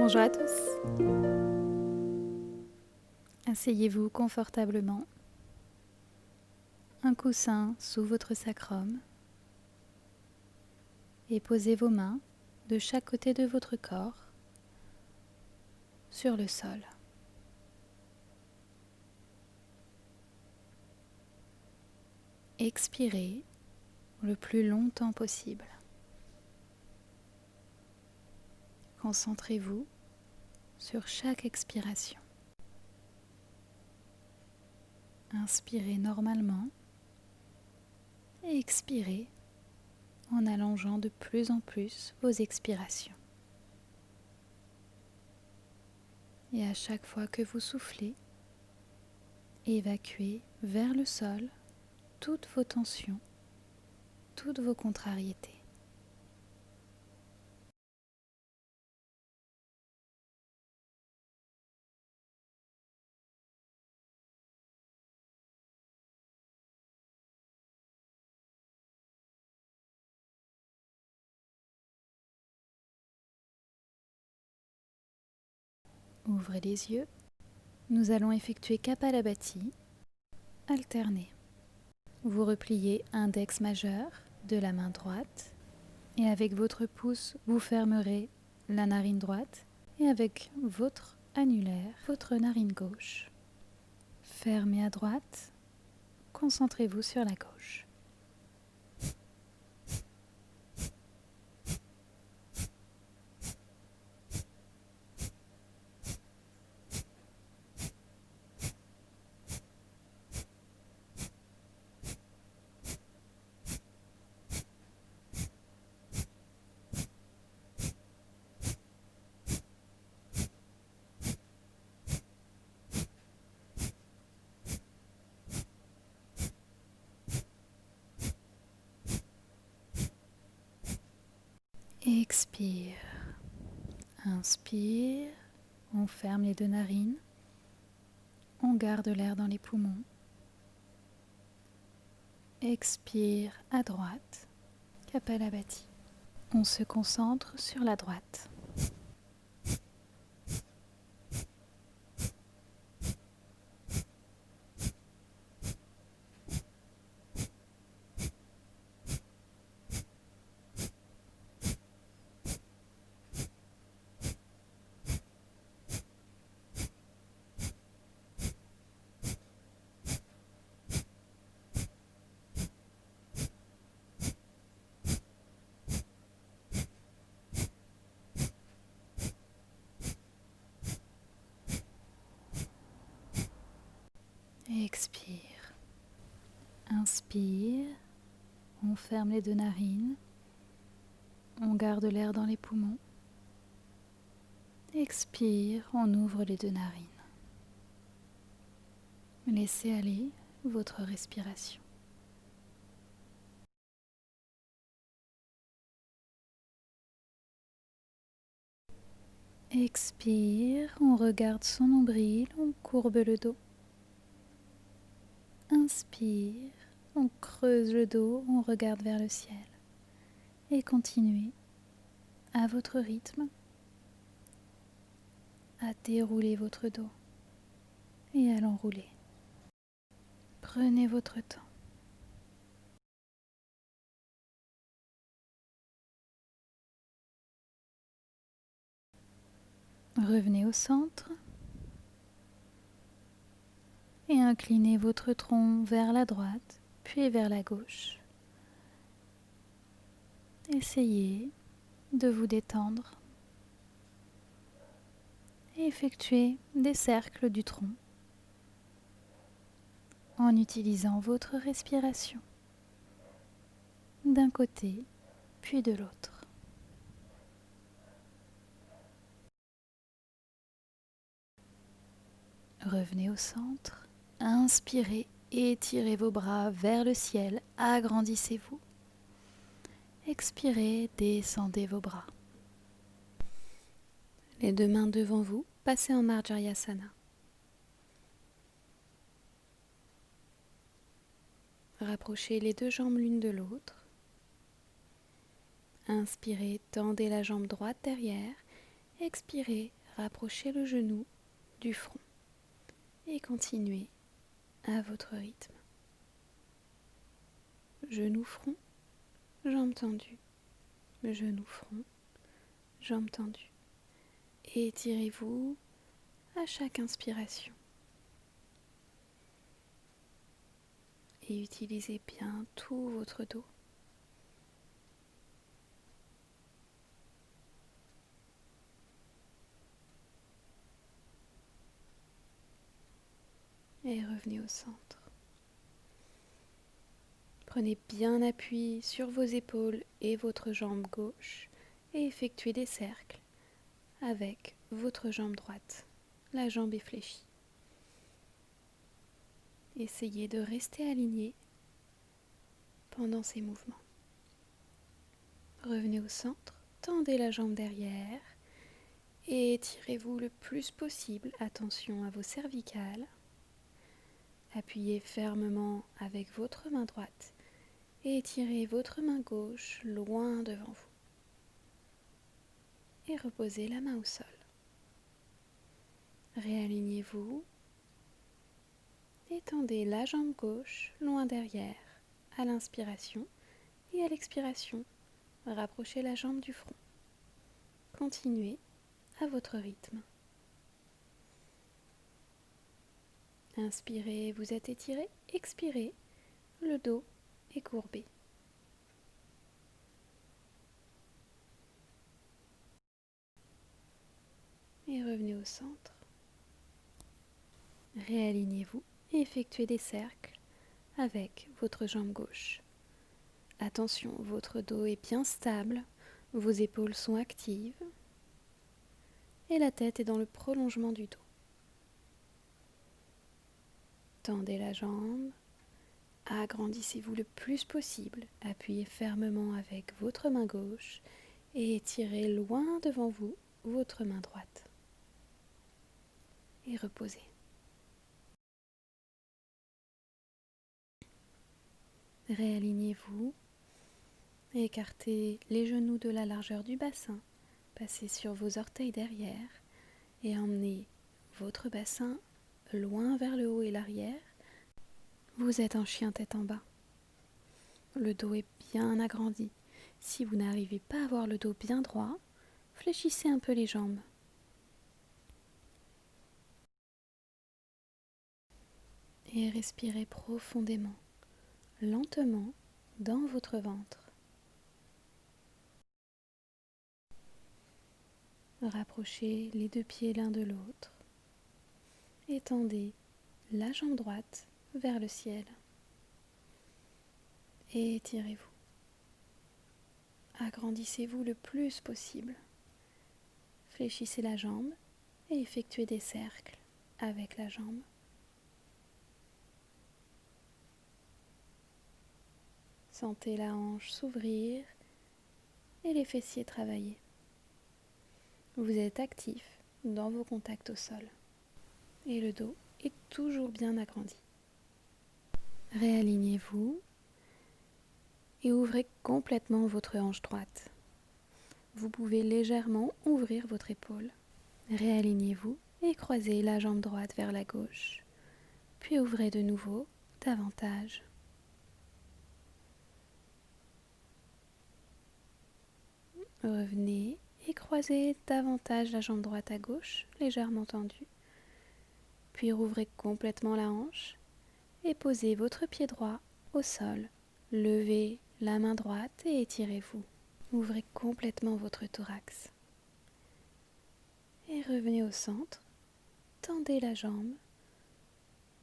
Bonjour à tous. Asseyez-vous confortablement. Un coussin sous votre sacrum et posez vos mains de chaque côté de votre corps sur le sol. Expirez le plus longtemps possible. Concentrez-vous sur chaque expiration. Inspirez normalement et expirez en allongeant de plus en plus vos expirations. Et à chaque fois que vous soufflez, évacuez vers le sol toutes vos tensions, toutes vos contrariétés. Ouvrez les yeux. Nous allons effectuer Kapalabhati, alterné. Vous repliez index majeur de la main droite et avec votre pouce, vous fermerez la narine droite et avec votre annulaire, votre narine gauche. Fermez à droite, concentrez-vous sur la gauche. Expire. Inspire. On ferme les deux narines. On garde l'air dans les poumons. Expire à droite. Kapalabhati. On se concentre sur la droite. Expire. Inspire. On ferme les deux narines. On garde l'air dans les poumons. Expire. On ouvre les deux narines. Laissez aller votre respiration. Expire. On regarde son nombril. On courbe le dos. Inspire. On creuse le dos. On regarde vers le ciel. Et continuez à votre rythme à dérouler votre dos et à l'enrouler. Prenez votre temps. Revenez au centre et inclinez votre tronc vers la droite puis vers la gauche. Essayez de vous détendre et effectuez des cercles du tronc en utilisant votre respiration d'un côté puis de l'autre. Revenez au centre, inspirez, étirez vos bras vers le ciel, agrandissez-vous. Expirez, descendez vos bras. Les deux mains devant vous, passez en Marjaryasana. Rapprochez les deux jambes l'une de l'autre. Inspirez, tendez la jambe droite derrière Expirez, rapprochez le genou du front et continuez à votre rythme. Genou front, jambes tendues. Genou front, jambes tendues. Et étirez-vous à chaque inspiration. Et utilisez bien tout votre dos. Et revenez au centre. Prenez bien appui sur vos épaules et votre jambe gauche et effectuez des cercles avec votre jambe droite. La jambe est fléchie. Essayez de rester aligné pendant ces mouvements. Revenez au centre, tendez la jambe derrière et étirez-vous le plus possible. Attention à vos cervicales. Appuyez fermement avec votre main droite et étirez votre main gauche loin devant vous. Et reposez la main au sol. Réalignez-vous. Étendez la jambe gauche loin derrière à l'inspiration et à l'expiration. Rapprochez la jambe du front. Continuez à votre rythme. Inspirez, vous êtes étiré. Expirez, le dos est courbé. Et revenez au centre. Réalignez-vous et effectuez des cercles avec votre jambe gauche. Attention, votre dos est bien stable, vos épaules sont actives et la tête est dans le prolongement du dos. Tendez la jambe, agrandissez-vous le plus possible, appuyez fermement avec votre main gauche et étirez loin devant vous votre main droite. Et reposez. Réalignez-vous, écartez les genoux de la largeur du bassin, passez sur vos orteils derrière et emmenez votre bassin loin vers le haut et l'arrière. Vous êtes en chien tête en bas. Le dos est bien agrandi. Si vous n'arrivez pas à avoir le dos bien droit, fléchissez un peu les jambes. Et respirez profondément, lentement, dans votre ventre. Rapprochez les deux pieds l'un de l'autre. Étendez la jambe droite vers le ciel. Et étirez-vous. Agrandissez-vous le plus possible. Fléchissez la jambe et effectuez des cercles avec la jambe. Sentez la hanche s'ouvrir et les fessiers travailler. Vous êtes actif dans vos contacts au sol. Et le dos est toujours bien agrandi. Réalignez-vous et ouvrez complètement votre hanche droite. Vous pouvez légèrement ouvrir votre épaule. Réalignez-vous et croisez la jambe droite vers la gauche. Puis ouvrez de nouveau davantage. Revenez et croisez davantage la jambe droite à gauche, légèrement tendue. Puis rouvrez complètement la hanche et posez votre pied droit au sol. Levez la main droite et étirez-vous. Ouvrez complètement votre thorax. Et revenez au centre. Tendez la jambe.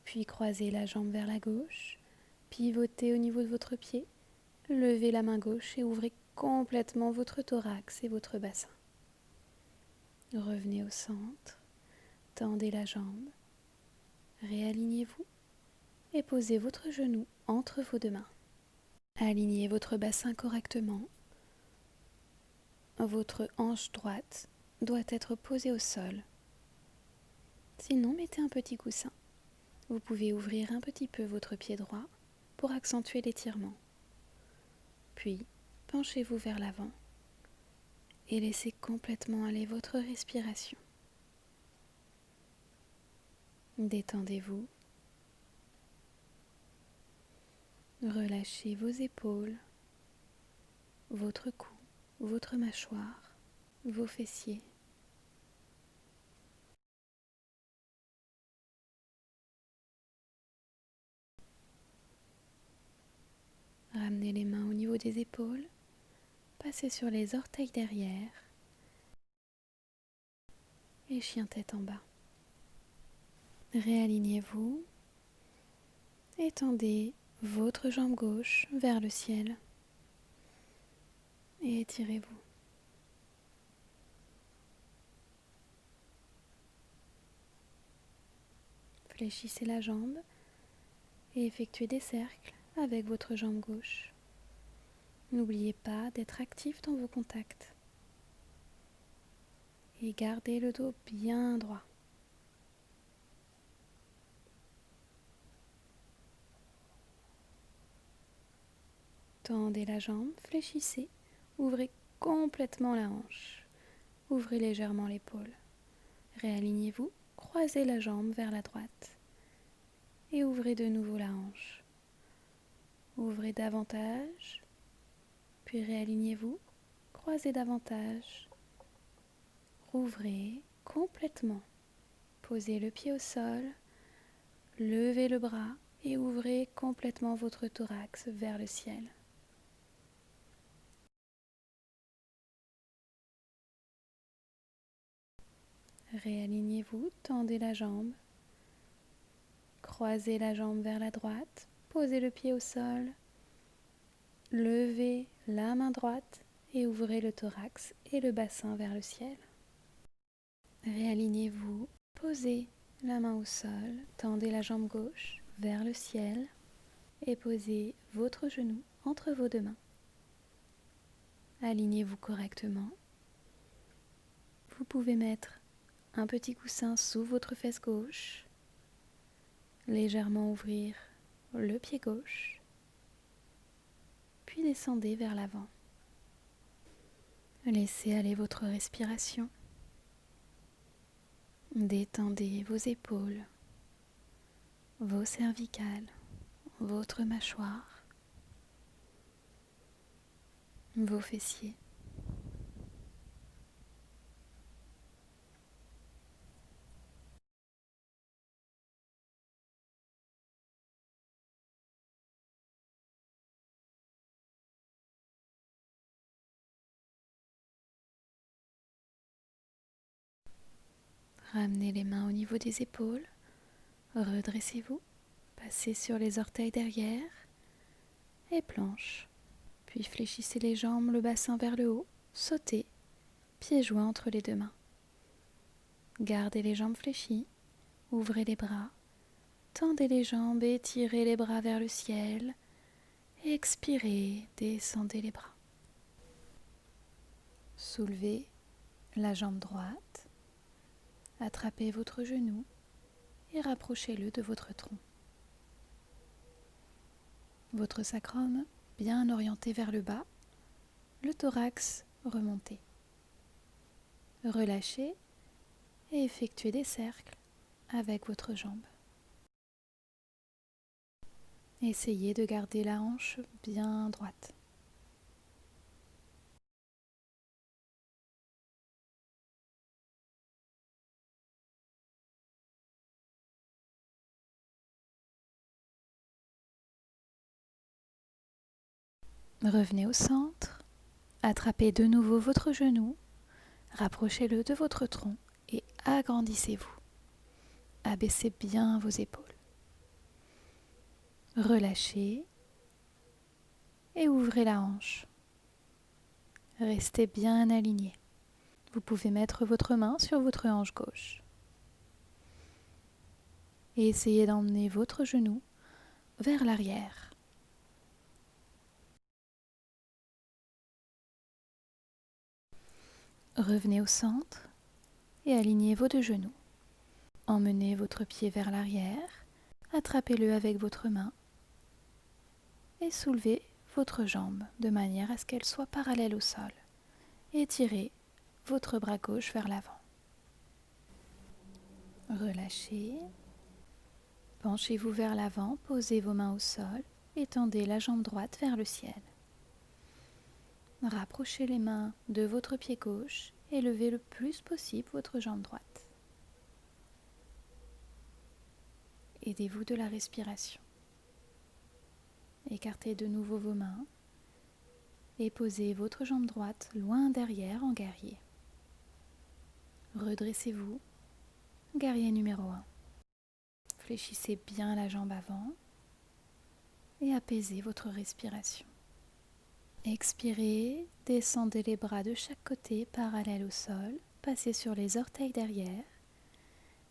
Puis croisez la jambe vers la gauche. Pivotez au niveau de votre pied. Levez la main gauche et ouvrez complètement votre thorax et votre bassin. Revenez au centre. Tendez la jambe. Réalignez-vous et posez votre genou entre vos deux mains. Alignez votre bassin correctement. Votre hanche droite doit être posée au sol. Sinon, mettez un petit coussin. Vous pouvez ouvrir un petit peu votre pied droit pour accentuer l'étirement. Puis, penchez-vous vers l'avant et laissez complètement aller votre respiration. Détendez-vous. Relâchez vos épaules, votre cou, votre mâchoire, vos fessiers. Ramenez les mains au niveau des épaules, passez sur les orteils derrière et chien tête en bas. Réalignez-vous, étendez votre jambe gauche vers le ciel et étirez-vous. Fléchissez la jambe et effectuez des cercles avec votre jambe gauche. N'oubliez pas d'être actif dans vos contacts et gardez le dos bien droit. Tendez la jambe, fléchissez, ouvrez complètement la hanche, ouvrez légèrement l'épaule. Réalignez-vous, croisez la jambe vers la droite et ouvrez de nouveau la hanche. Ouvrez davantage, puis réalignez-vous, croisez davantage, rouvrez complètement. Posez le pied au sol, levez le bras et ouvrez complètement votre thorax vers le ciel. Réalignez-vous, tendez la jambe, croisez la jambe vers la droite, posez le pied au sol, levez la main droite et ouvrez le thorax et le bassin vers le ciel. Réalignez-vous, posez la main au sol, tendez la jambe gauche vers le ciel et posez votre genou entre vos deux mains. Alignez-vous correctement. Vous pouvez mettre un petit coussin sous votre fesse gauche, légèrement ouvrir le pied gauche, puis descendez vers l'avant. Laissez aller votre respiration. Détendez vos épaules, vos cervicales, votre mâchoire, vos fessiers. Ramenez les mains au niveau des épaules, redressez-vous, passez sur les orteils derrière et planche. Puis fléchissez les jambes, le bassin vers le haut, sautez, pieds joints entre les deux mains. Gardez les jambes fléchies, ouvrez les bras, tendez les jambes et tirez les bras vers le ciel. Expirez, descendez les bras. Soulevez la jambe droite, attrapez votre genou et rapprochez-le de votre tronc. Votre sacrum bien orienté vers le bas, le thorax remonté. Relâchez et effectuez des cercles avec votre jambe. Essayez de garder la hanche bien droite. Revenez au centre, attrapez de nouveau votre genou, rapprochez-le de votre tronc et agrandissez-vous. Abaissez bien vos épaules. Relâchez et ouvrez la hanche. Restez bien aligné. Vous pouvez mettre votre main sur votre hanche gauche. Et essayez d'emmener votre genou vers l'arrière. Revenez au centre et alignez vos deux genoux. Emmenez votre pied vers l'arrière, attrapez-le avec votre main et soulevez votre jambe de manière à ce qu'elle soit parallèle au sol. Étirez votre bras gauche vers l'avant. Relâchez. Penchez-vous vers l'avant, posez vos mains au sol et tendez la jambe droite vers le ciel. Rapprochez les mains de votre pied gauche et levez le plus possible votre jambe droite. Aidez-vous de la respiration. Écartez de nouveau vos mains et posez votre jambe droite loin derrière en guerrier. Redressez-vous, guerrier numéro 1. Fléchissez bien la jambe avant et apaisez votre respiration. Expirez, descendez les bras de chaque côté parallèles au sol, passez sur les orteils derrière,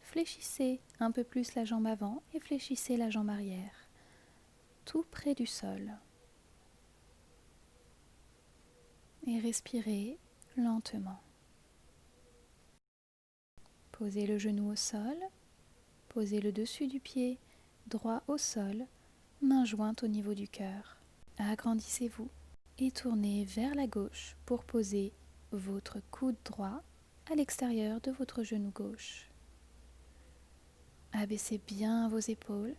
fléchissez un peu plus la jambe avant et fléchissez la jambe arrière, tout près du sol. Et respirez lentement. Posez le genou au sol, posez le dessus du pied droit au sol, main jointe au niveau du cœur. Agrandissez-vous et tournez vers la gauche pour poser votre coude droit à l'extérieur de votre genou gauche. Abaissez bien vos épaules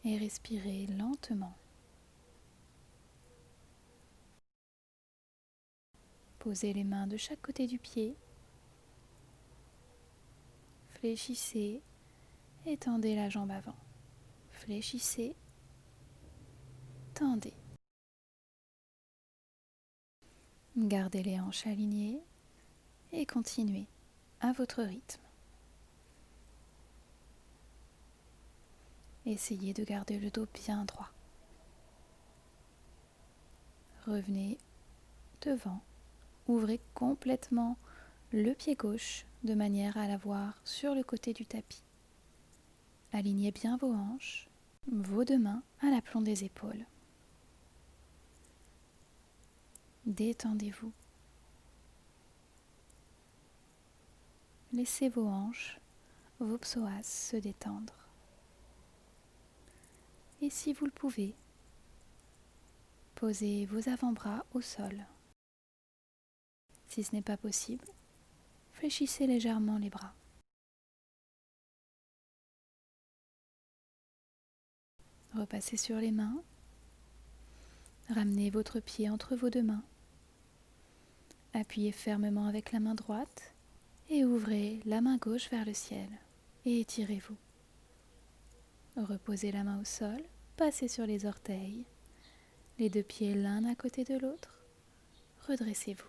et respirez lentement. Posez les mains de chaque côté du pied. Fléchissez et tendez la jambe avant. Fléchissez, tendez. Gardez les hanches alignées et continuez à votre rythme. Essayez de garder le dos bien droit. Revenez devant. Ouvrez complètement le pied gauche de manière à l'avoir sur le côté du tapis. Alignez bien vos hanches, vos deux mains à l'aplomb des épaules. Détendez-vous. Laissez vos hanches, vos psoas se détendre. Et si vous le pouvez, posez vos avant-bras au sol. Si ce n'est pas possible, fléchissez légèrement les bras. Repassez sur les mains. Ramenez votre pied entre vos deux mains. Appuyez fermement avec la main droite et ouvrez la main gauche vers le ciel et étirez-vous. Reposez la main au sol, passez sur les orteils, les deux pieds l'un à côté de l'autre. Redressez-vous.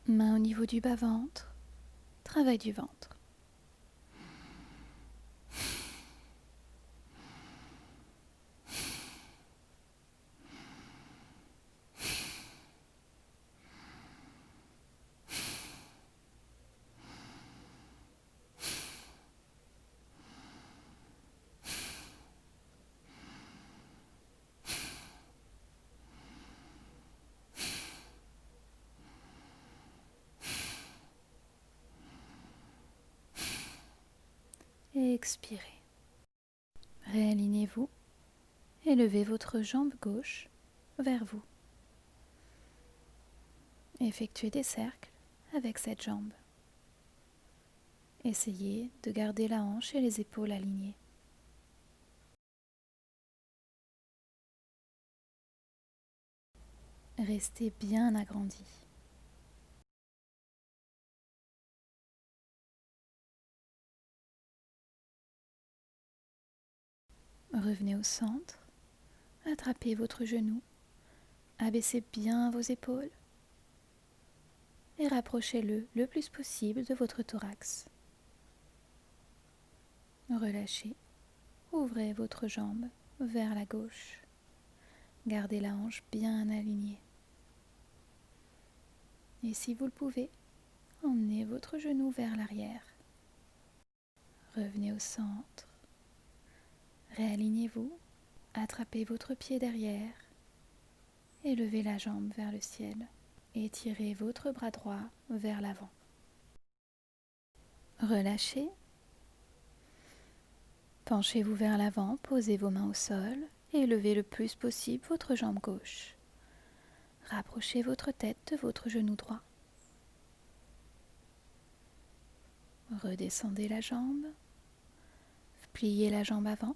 Main au niveau du bas-ventre, travail du ventre. Et expirez. Réalignez-vous et levez votre jambe gauche vers vous. Effectuez des cercles avec cette jambe. Essayez de garder la hanche et les épaules alignées. Restez bien agrandi. Revenez au centre, attrapez votre genou, abaissez bien vos épaules et rapprochez-le le plus possible de votre thorax. Relâchez, ouvrez votre jambe vers la gauche. Gardez la hanche bien alignée. Et si vous le pouvez, emmenez votre genou vers l'arrière. Revenez au centre. Réalignez-vous, attrapez votre pied derrière et levez la jambe vers le ciel. Étirez votre bras droit vers l'avant. Relâchez. Penchez-vous vers l'avant, posez vos mains au sol et levez le plus possible votre jambe gauche. Rapprochez votre tête de votre genou droit. Redescendez la jambe, pliez la jambe avant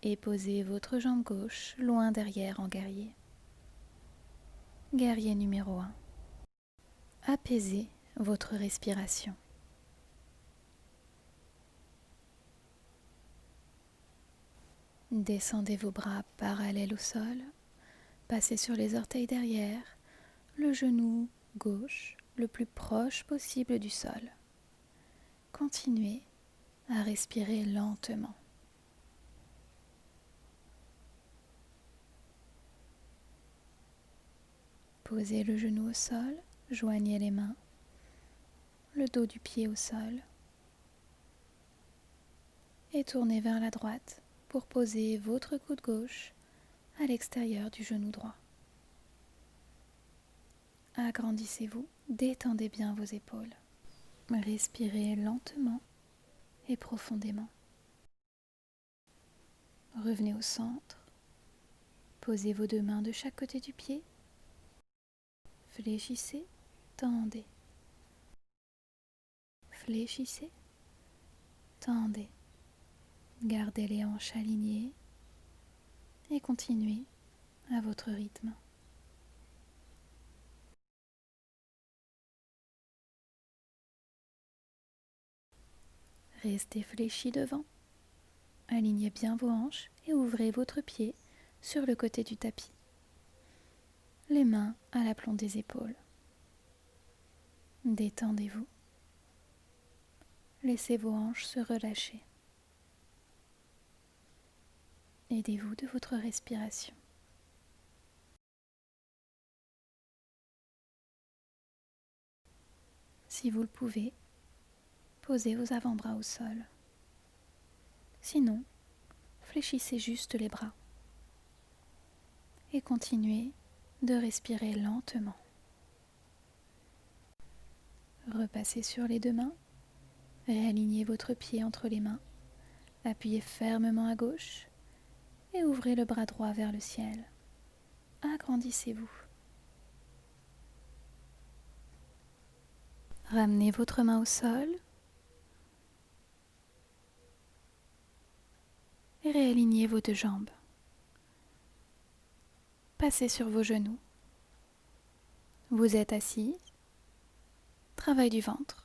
et posez votre jambe gauche loin derrière en guerrier. Guerrier numéro 1. Apaisez votre respiration. Descendez vos bras parallèles au sol, passez sur les orteils derrière, le genou gauche le plus proche possible du sol. Continuez à respirer lentement. Posez le genou au sol, joignez les mains, le dos du pied au sol et tournez vers la droite pour poser votre coude gauche à l'extérieur du genou droit. Agrandissez-vous, détendez bien vos épaules. Respirez lentement et profondément. Revenez au centre. Posez vos deux mains de chaque côté du pied. Fléchissez, tendez. Fléchissez, tendez. Gardez les hanches alignées et continuez à votre rythme. Restez fléchis devant. Alignez bien vos hanches et ouvrez votre pied sur le côté du tapis. Les mains à l'aplomb des épaules. Détendez-vous. Laissez vos hanches se relâcher. Aidez-vous de votre respiration. Si vous le pouvez, posez vos avant-bras au sol. Sinon, fléchissez juste les bras. Et continuez de respirer lentement. Repassez sur les deux mains. Réalignez votre pied entre les mains. Appuyez fermement à gauche et ouvrez le bras droit vers le ciel. Agrandissez-vous. Ramenez votre main au sol et réalignez vos deux jambes. Passez sur vos genoux. Vous êtes assis. Travail du ventre.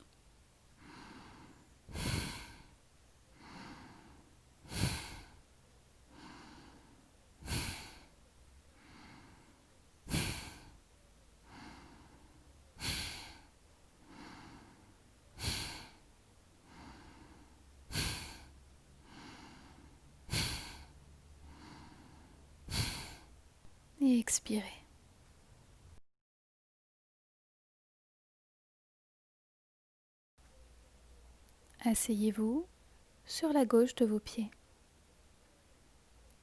Et expirez. Asseyez-vous sur la gauche de vos pieds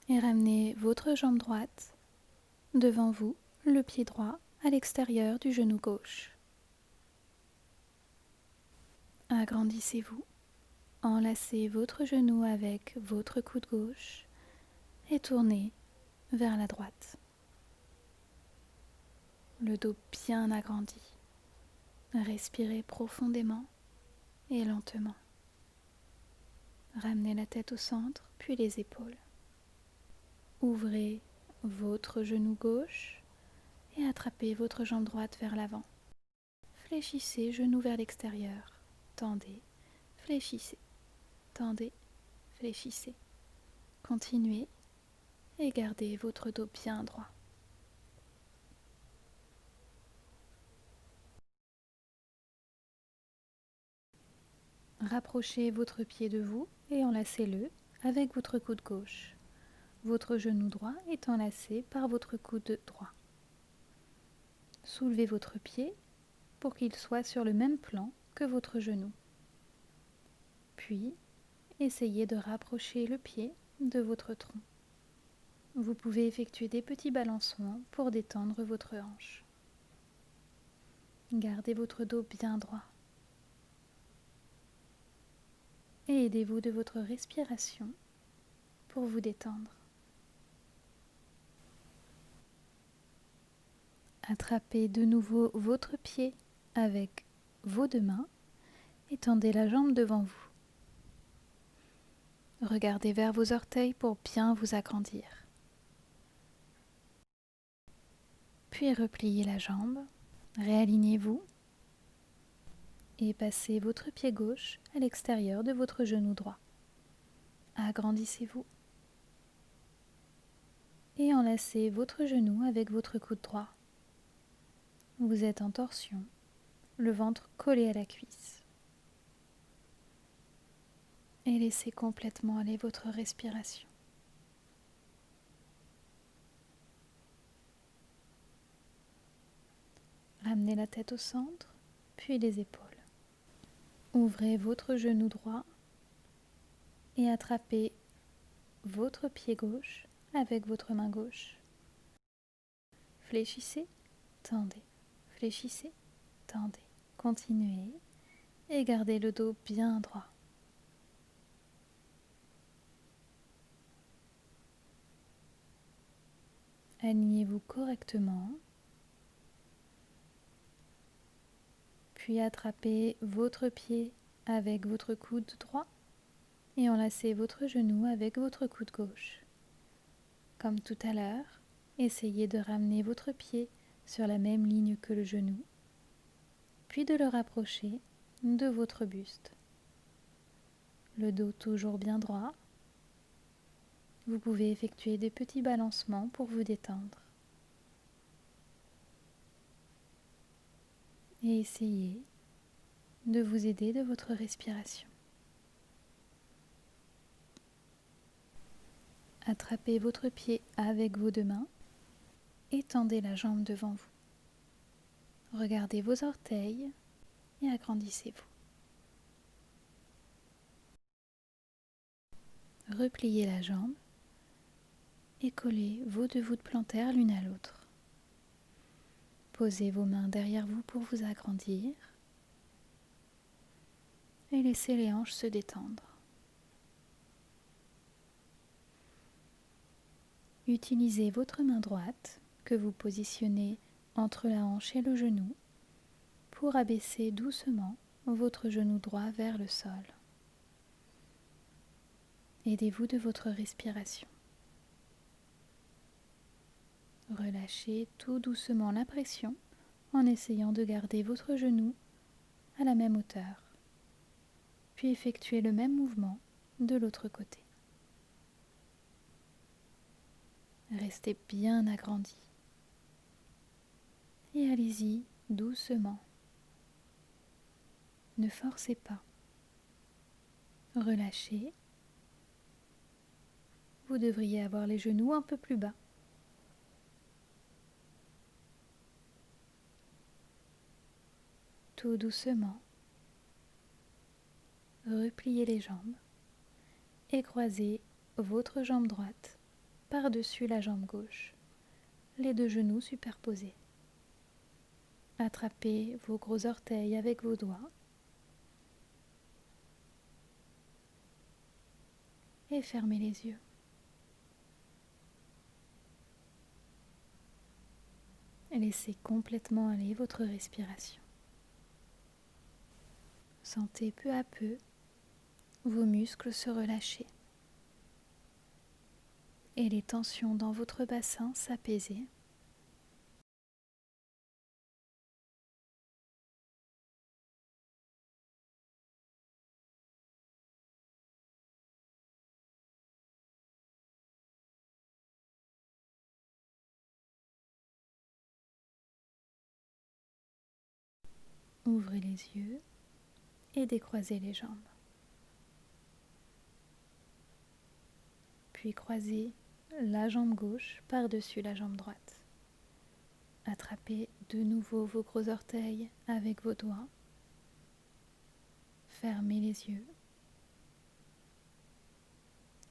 et ramenez votre jambe droite devant vous, le pied droit à l'extérieur du genou gauche. Agrandissez-vous, enlacez votre genou avec votre coude gauche et tournez vers la droite. Le dos bien agrandi. Respirez profondément et lentement. Ramenez la tête au centre, puis les épaules. Ouvrez votre genou gauche et attrapez votre jambe droite vers l'avant. Fléchissez, genou vers l'extérieur. Tendez, fléchissez, tendez, fléchissez. Continuez et gardez votre dos bien droit. Rapprochez votre pied de vous et enlacez-le avec votre coude gauche. Votre genou droit est enlacé par votre coude droit. Soulevez votre pied pour qu'il soit sur le même plan que votre genou. Puis, essayez de rapprocher le pied de votre tronc. Vous pouvez effectuer des petits balancements pour détendre votre hanche. Gardez votre dos bien droit. Et aidez-vous de votre respiration pour vous détendre. Attrapez de nouveau votre pied avec vos deux mains et tendez la jambe devant vous. Regardez vers vos orteils pour bien vous agrandir. Puis repliez la jambe, réalignez-vous et passez votre pied gauche à l'extérieur de votre genou droit. Agrandissez-vous et enlacez votre genou avec votre coude droit. Vous êtes en torsion, le ventre collé à la cuisse. Et laissez complètement aller votre respiration. Ramenez la tête au centre, puis les épaules. Ouvrez votre genou droit et attrapez votre pied gauche avec votre main gauche. Fléchissez, tendez, fléchissez, tendez. Continuez et gardez le dos bien droit. Alignez-vous correctement, puis attrapez votre pied avec votre coude droit et enlacez votre genou avec votre coude gauche. Comme tout à l'heure, essayez de ramener votre pied sur la même ligne que le genou, puis de le rapprocher de votre buste. Le dos toujours bien droit. Vous pouvez effectuer des petits balancements pour vous détendre. Et essayez de vous aider de votre respiration. Attrapez votre pied avec vos deux mains et tendez la jambe devant vous. Regardez vos orteils et agrandissez-vous. Repliez la jambe et collez vos deux voûtes plantaires l'une à l'autre. Posez vos mains derrière vous pour vous agrandir et laissez les hanches se détendre. Utilisez votre main droite que vous positionnez entre la hanche et le genou pour abaisser doucement votre genou droit vers le sol. Aidez-vous de votre respiration. Relâchez tout doucement la pression en essayant de garder votre genou à la même hauteur. Puis effectuez le même mouvement de l'autre côté. Restez bien agrandi. Et allez-y doucement. Ne forcez pas. Relâchez. Vous devriez avoir les genoux un peu plus bas. Tout doucement. Repliez les jambes et croisez votre jambe droite par-dessus la jambe gauche, les deux genoux superposés. Attrapez vos gros orteils avec vos doigts et fermez les yeux. Laissez complètement aller votre respiration. Sentez peu à peu vos muscles se relâcher et les tensions dans votre bassin s'apaiser. Ouvrez les yeux et décroisez les jambes. Puis croisez la jambe gauche par-dessus la jambe droite. Attrapez de nouveau vos gros orteils avec vos doigts. Fermez les yeux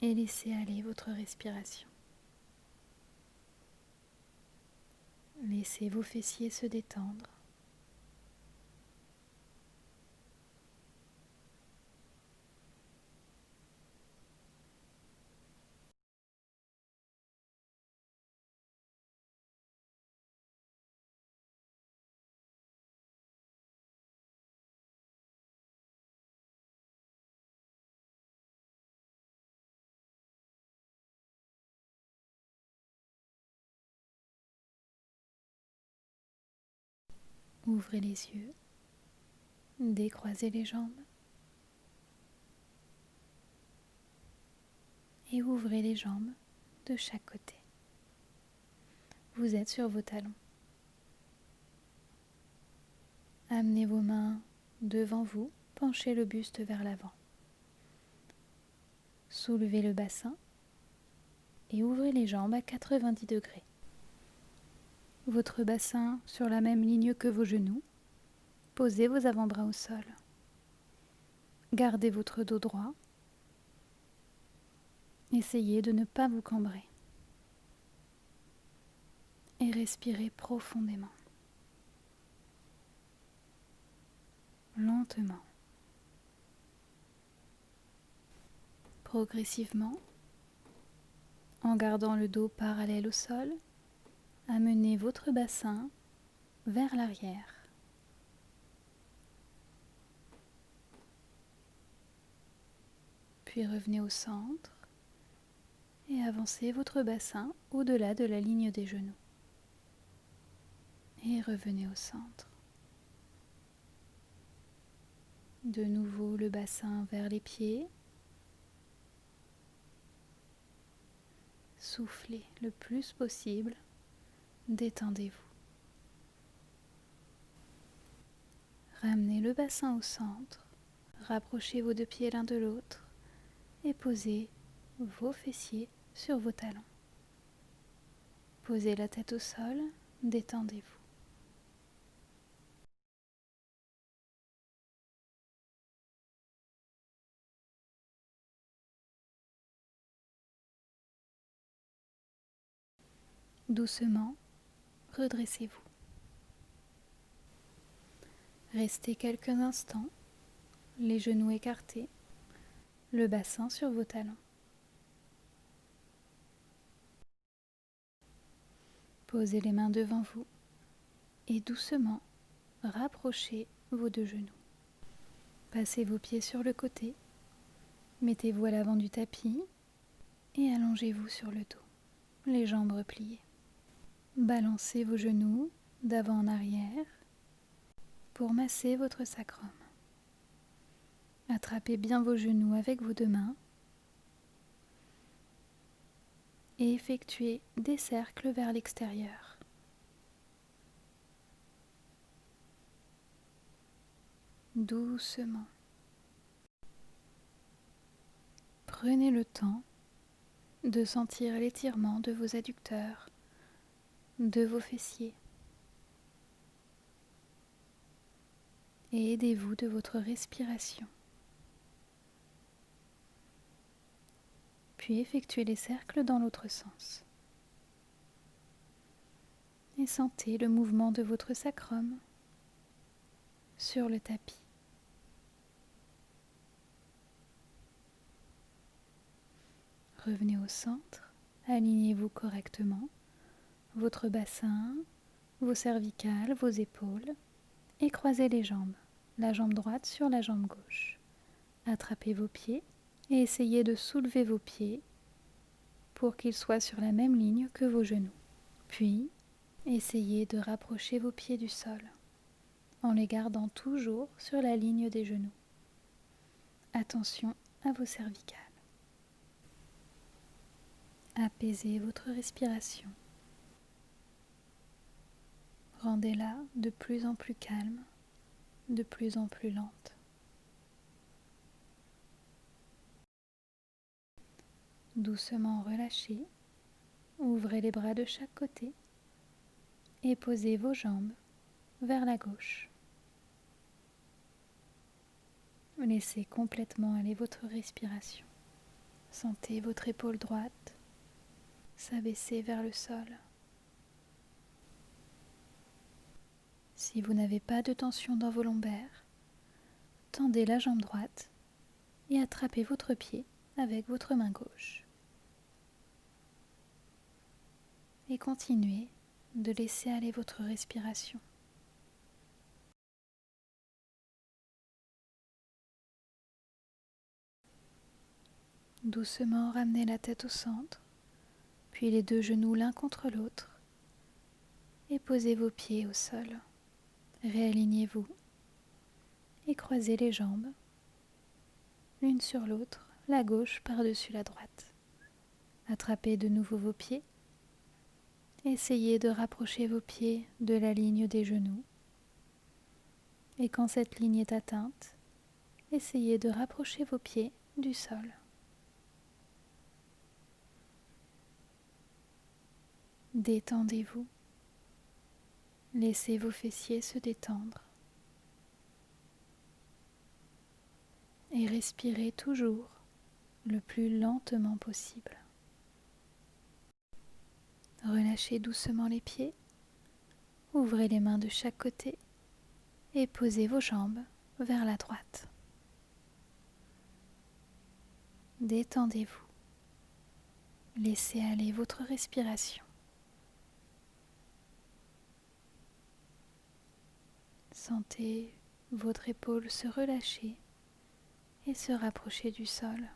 et laissez aller votre respiration. Laissez vos fessiers se détendre. Ouvrez les yeux, décroisez les jambes et ouvrez les jambes de chaque côté. Vous êtes sur vos talons. Amenez vos mains devant vous, penchez le buste vers l'avant. Soulevez le bassin et ouvrez les jambes à 90 degrés. Votre bassin sur la même ligne que vos genoux. Posez vos avant-bras au sol. Gardez votre dos droit. Essayez de ne pas vous cambrer. Et respirez profondément. Lentement. Progressivement, en gardant le dos parallèle au sol, amenez votre bassin vers l'arrière. Puis revenez au centre et avancez votre bassin au-delà de la ligne des genoux. Et revenez au centre. De nouveau le bassin vers les pieds. Soufflez le plus possible, détendez-vous. Ramenez le bassin au centre, rapprochez vos deux pieds l'un de l'autre et posez vos fessiers sur vos talons. Posez la tête au sol, détendez-vous. Doucement, redressez-vous. Restez quelques instants, les genoux écartés, le bassin sur vos talons. Posez les mains devant vous et doucement rapprochez vos deux genoux. Passez vos pieds sur le côté, mettez-vous à l'avant du tapis et allongez-vous sur le dos, les jambes repliées. Balancez vos genoux d'avant en arrière pour masser votre sacrum. Attrapez bien vos genoux avec vos deux mains et effectuez des cercles vers l'extérieur. Doucement. Prenez le temps de sentir l'étirement de vos adducteurs, de vos fessiers. Et aidez-vous de votre respiration. Puis effectuez les cercles dans l'autre sens. Et sentez le mouvement de votre sacrum sur le tapis. Revenez au centre, alignez-vous correctement, votre bassin, vos cervicales, vos épaules, et croisez les jambes, la jambe droite sur la jambe gauche. Attrapez vos pieds et essayez de soulever vos pieds pour qu'ils soient sur la même ligne que vos genoux. Puis, essayez de rapprocher vos pieds du sol en les gardant toujours sur la ligne des genoux. Attention à vos cervicales. Apaisez votre respiration. Rendez-la de plus en plus calme, de plus en plus lente. Doucement relâchez, ouvrez les bras de chaque côté et posez vos jambes vers la gauche. Laissez complètement aller votre respiration. Sentez votre épaule droite s'abaisser vers le sol. Si vous n'avez pas de tension dans vos lombaires, tendez la jambe droite et attrapez votre pied avec votre main gauche. Et continuez de laisser aller votre respiration. Doucement ramenez la tête au centre, puis les deux genoux l'un contre l'autre et posez vos pieds au sol. Réalignez-vous et croisez les jambes, l'une sur l'autre, la gauche par-dessus la droite. Attrapez de nouveau vos pieds. Essayez de rapprocher vos pieds de la ligne des genoux. Et quand cette ligne est atteinte, essayez de rapprocher vos pieds du sol. Détendez-vous. Laissez vos fessiers se détendre. Et respirez toujours le plus lentement possible. Relâchez doucement les pieds. Ouvrez les mains de chaque côté et posez vos jambes vers la droite. Détendez-vous. Laissez aller votre respiration. Sentez votre épaule se relâcher et se rapprocher du sol.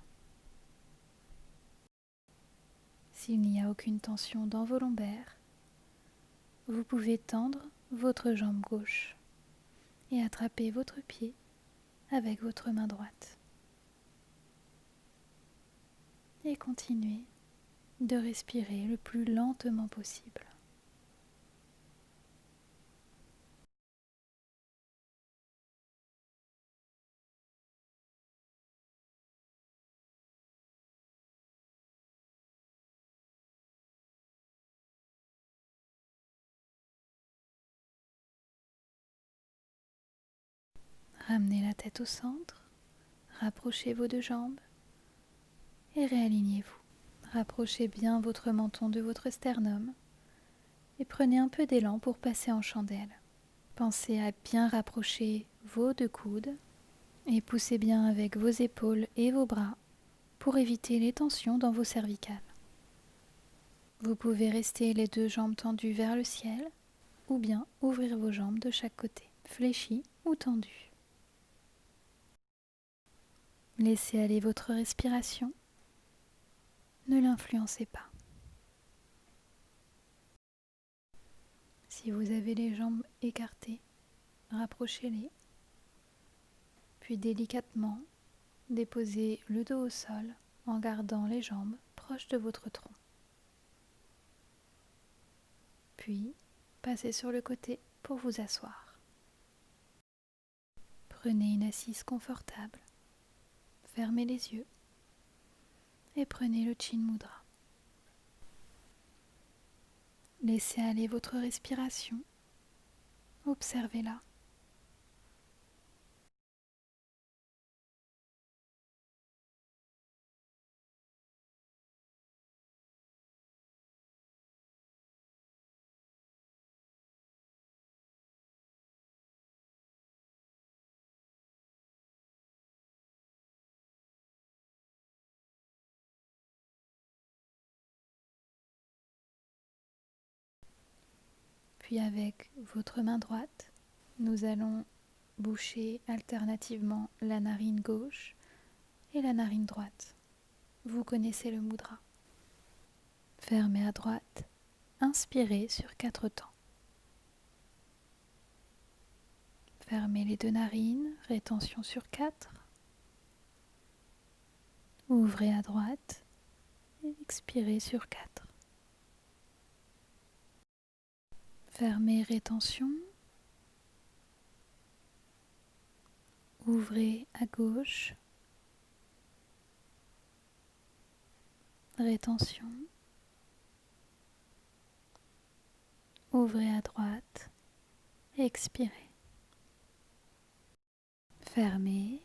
S'il n'y a aucune tension dans vos lombaires, vous pouvez tendre votre jambe gauche et attraper votre pied avec votre main droite. Et continuez de respirer le plus lentement possible. Ramenez la tête au centre, rapprochez vos deux jambes et réalignez-vous. Rapprochez bien votre menton de votre sternum et prenez un peu d'élan pour passer en chandelle. Pensez à bien rapprocher vos deux coudes et poussez bien avec vos épaules et vos bras pour éviter les tensions dans vos cervicales. Vous pouvez rester les deux jambes tendues vers le ciel ou bien ouvrir vos jambes de chaque côté, fléchies ou tendues. Laissez aller votre respiration, ne l'influencez pas. Si vous avez les jambes écartées, rapprochez-les, puis délicatement déposez le dos au sol en gardant les jambes proches de votre tronc. Puis, passez sur le côté pour vous asseoir. Prenez une assise confortable, fermez les yeux et prenez le Chin Mudra. Laissez aller votre respiration, observez-la. Puis avec votre main droite, nous allons boucher alternativement la narine gauche et la narine droite. Vous connaissez le mudra. Fermez à droite, inspirez sur 4 temps. Fermez les deux narines, rétention sur 4. Ouvrez à droite et expirez sur 4. Fermez rétention. Ouvrez à gauche. Rétention. Ouvrez à droite. Expirez. Fermez.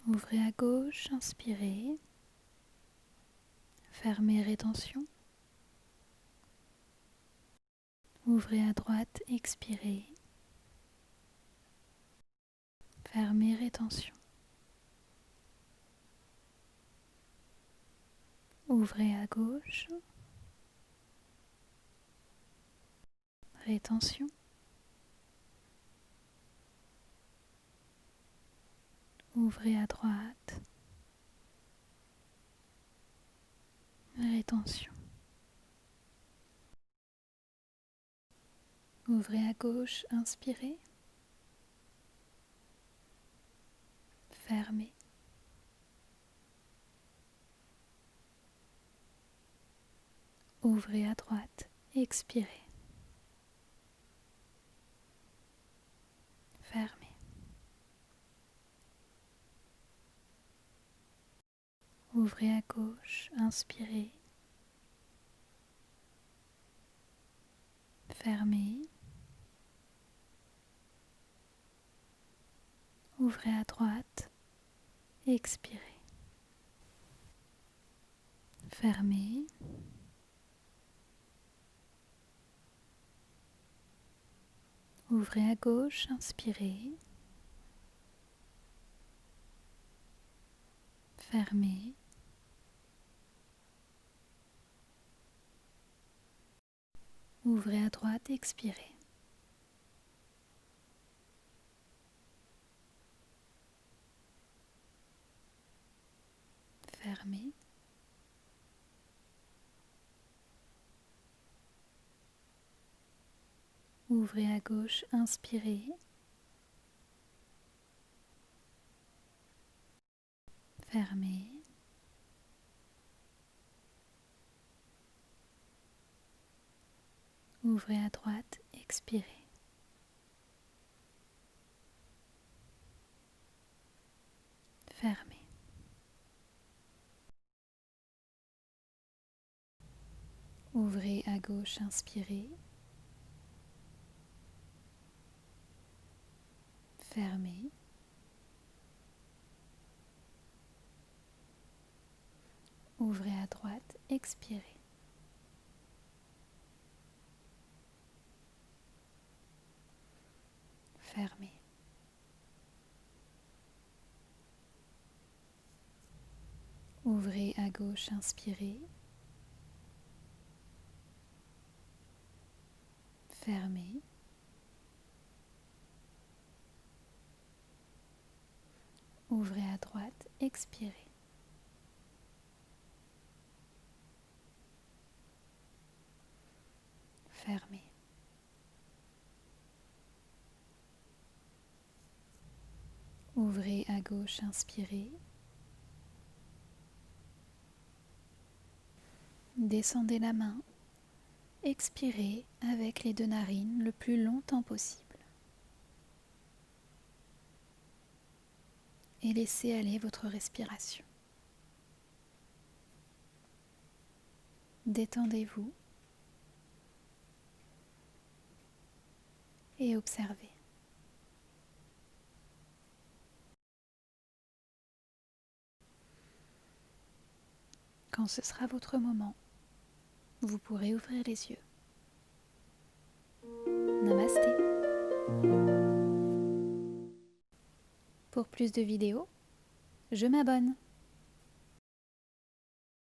Ouvrez à gauche, inspirez. Fermez rétention. Ouvrez à droite, expirez. Fermez rétention. Ouvrez à gauche. Rétention. Ouvrez à droite. Rétention. Ouvrez à gauche, inspirez. Fermez. Ouvrez à droite, expirez. Fermez. Ouvrez à gauche, inspirez. Fermez. Ouvrez à droite, expirez. Fermez. Ouvrez à gauche, inspirez. Fermez. Ouvrez à droite, expirez. Fermez. Ouvrez à gauche, inspirez. Fermez. Ouvrez à droite, expirez. Fermez. Ouvrez à gauche, inspirez. Fermez. Ouvrez à droite, expirez. Fermez. Ouvrez à gauche, inspirez. Fermez. Ouvrez à droite, expirez. Fermez. Ouvrez à gauche, inspirez. Descendez la main. Expirez avec les deux narines le plus longtemps possible. Et laissez aller votre respiration. Détendez-vous et observez. Quand ce sera votre moment, vous pourrez ouvrir les yeux. Namasté. Pour plus de vidéos, je m'abonne.